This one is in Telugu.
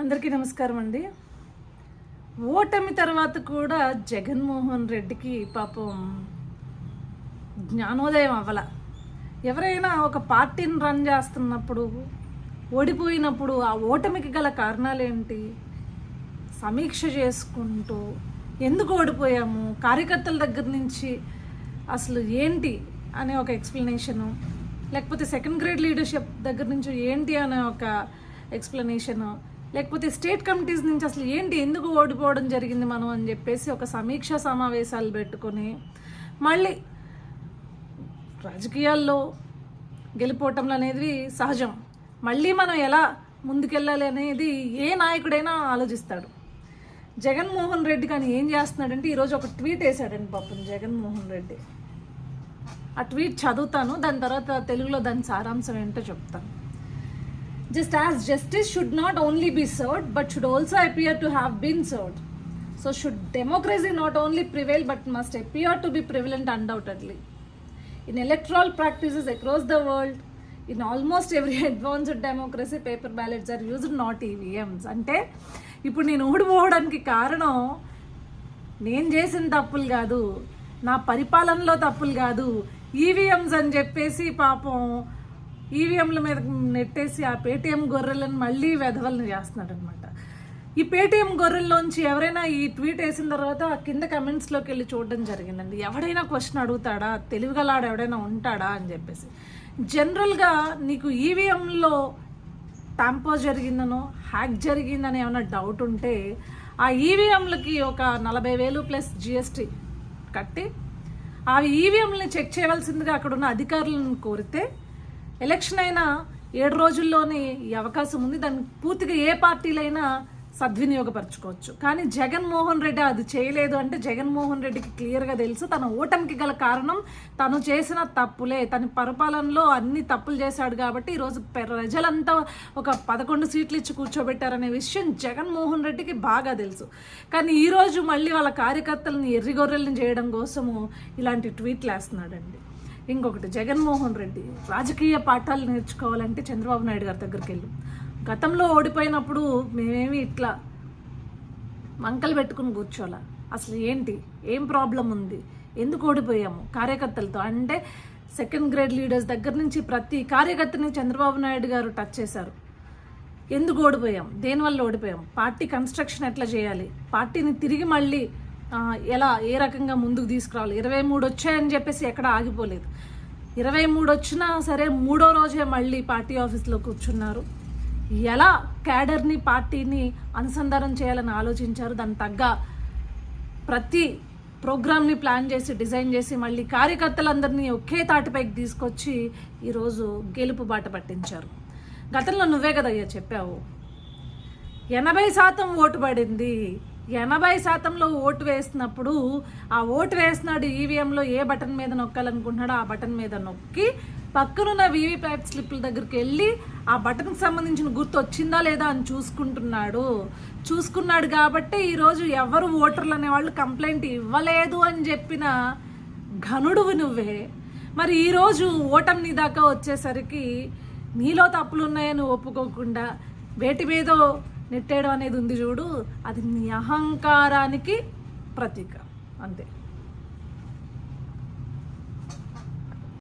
అందరికీ నమస్కారం అండి. ఓటమి తర్వాత కూడా జగన్మోహన్ రెడ్డికి పాపం జ్ఞానోదయం అవ్వాల. ఎవరైనా ఒక పార్టీని రన్ చేస్తున్నప్పుడు ఓడిపోయినప్పుడు ఆ ఓటమికి గల కారణాలేంటి సమీక్ష చేసుకుంటూ ఎందుకు ఓడిపోయాము, కార్యకర్తల దగ్గర నుంచి అసలు ఏంటి అనే ఒక ఎక్స్ప్లెనేషను, లేకపోతే సెకండ్ గ్రేడ్ లీడర్షిప్ దగ్గర నుంచి ఏంటి అనే ఒక ఎక్స్ప్లెనేషను, లేకపోతే స్టేట్ కమిటీస్ నుంచి అసలు ఏంటి ఎందుకు ఓడిపోవడం జరిగింది మనం అని చెప్పేసి ఒక సమీక్షా సమావేశాలు పెట్టుకొని మళ్ళీ రాజకీయాల్లో గెలిపోవటంలో అనేది సహజం. మళ్ళీ మనం ఎలా ముందుకెళ్ళాలి అనేది ఏ నాయకుడైనా ఆలోచిస్తాడు. జగన్మోహన్ రెడ్డి కానీ ఏం చేస్తున్నాడంటే ఈరోజు ఒక ట్వీట్ వేశాడండి పాపం జగన్మోహన్ రెడ్డి. ఆ ట్వీట్ చదువుతాను, దాని తర్వాత తెలుగులో దాని సారాంశం ఏంటో చెప్తాను. Just as justice should not only be served but should also appear to have been served, so should democracy not only prevail but must appear to be prevalent undoubtedly. In electoral practices across the world, in almost every advanced democracy, paper ballots are used, not EVMs. అంటే ఇప్పుడు నేను ఓడిపోవడానికి కారణం నేను చేసిన తప్పులు కాదు, నా పరిపాలనలో తప్పులు కాదు, ఈవీఎంస్ అని చెప్పేసి పాపం ఈవీఎంల మీద నెట్టేసి ఆ పేటీఎం గొర్రెలను మళ్ళీ వెధవలను చేస్తున్నాడు అనమాట. ఈ పేటీఎం గొర్రెల్లోంచి ఎవరైనా ఈ ట్వీట్ వేసిన తర్వాత కింద కమెంట్స్లోకి వెళ్ళి చూడడం జరిగిందండి. ఎవడైనా క్వశ్చన్ అడుగుతాడా, తెలివిగలాడు ఎవడైనా ఉంటాడా అని చెప్పేసి. జనరల్గా నీకు ఈవీఎంలో ట్యాంపర్ జరిగిందనో హ్యాక్ జరిగిందని ఏమైనా డౌట్ ఉంటే ఆ ఈవీఎంలకి ఒక 40,000 ప్లస్ జిఎస్టీ కట్టి ఆ ఈవీఎంలని చెక్ చేయవలసిందిగా అక్కడ ఉన్న అధికారులను కోరితే ఎలక్షన్ అయినా 7 రోజుల్లోనే ఈ అవకాశం ఉంది. దాన్ని పూర్తిగా ఏ పార్టీలైనా సద్వినియోగపరచుకోవచ్చు. కానీ జగన్మోహన్ రెడ్డి అది చేయలేదు. అంటే జగన్మోహన్ రెడ్డికి క్లియర్గా తెలుసు తన ఓటమికి గల కారణం తను చేసిన తప్పులే. తన పరిపాలనలో అన్ని తప్పులు చేశాడు కాబట్టి ఈరోజు ప్రజలంతా ఒక 11 సీట్లు ఇచ్చి కూర్చోబెట్టారనే విషయం జగన్మోహన్ రెడ్డికి బాగా తెలుసు. కానీ ఈరోజు మళ్ళీ వాళ్ళ కార్యకర్తలను ఎర్రిగొర్రెలను చేయడం కోసము ఇలాంటి ట్వీట్లు వేస్తున్నాడండి. ఇంకొకటి, జగన్మోహన్ రెడ్డి రాజకీయ పాఠాలు నేర్చుకోవాలంటే చంద్రబాబు నాయుడు గారి దగ్గరికి వెళ్ళు. గతంలో ఓడిపోయినప్పుడు మేమేమి ఇట్లా వంకలు పెట్టుకుని కూర్చోాలా, అసలు ఏంటి, ఏం ప్రాబ్లం ఉంది, ఎందుకు ఓడిపోయాము కార్యకర్తలతో అంటే సెకండ్ గ్రేడ్ లీడర్స్ దగ్గర నుంచి ప్రతి కార్యకర్తని చంద్రబాబు నాయుడు గారు టచ్ చేశారు. ఎందుకు ఓడిపోయాం, దేనివల్ల ఓడిపోయాం, పార్టీ కన్స్ట్రక్షన్ ఎట్లా చేయాలి, పార్టీని తిరిగి మళ్ళీ ఎలా ఏ రకంగా ముందుకు తీసుకురావాలి. 23 వచ్చాయని చెప్పేసి ఎక్కడ ఆగిపోలేదు. 23 వచ్చినా సరే 3వ రోజే మళ్ళీ పార్టీ ఆఫీస్లో కూర్చున్నారు. ఎలా క్యాడర్ని పార్టీని అనుసంధానం చేయాలని ఆలోచించారు. దానికి తగ్గ ప్రతి ప్రోగ్రామ్ని ప్లాన్ చేసి డిజైన్ చేసి మళ్ళీ కార్యకర్తలందరినీ ఒకే తాటిపైకి తీసుకొచ్చి ఈరోజు గెలుపు బాట పట్టించారు. గతంలో నువ్వే కదయ్యా చెప్పావు 80% ఓటు పడింది. 80%లో ఓటు వేసినప్పుడు ఆ ఓటు వేసినాడు ఈవీఎంలో ఏ బటన్ మీద నొక్కాలనుకుంటున్నాడో ఆ బటన్ మీద నొక్కి పక్కనున్న వీవీప్యాట్ స్లిప్ల దగ్గరికి వెళ్ళి ఆ బటన్కి సంబంధించిన గుర్తు వచ్చిందా లేదా అని చూసుకున్నాడు కాబట్టి ఈరోజు ఎవరు ఓటర్లు అనేవాళ్ళు కంప్లైంట్ ఇవ్వలేదు అని చెప్పిన ఘనుడువు నువ్వే. మరి ఈరోజు ఓటమి దాకా వచ్చేసరికి నీలో తప్పులు ఉన్నాయని ఒప్పుకోకుండా వేటి మీదో నెట్టేయడం అనేది ఉంది చూడు, అది నీ అహంకారానికి ప్రతీక అంతే.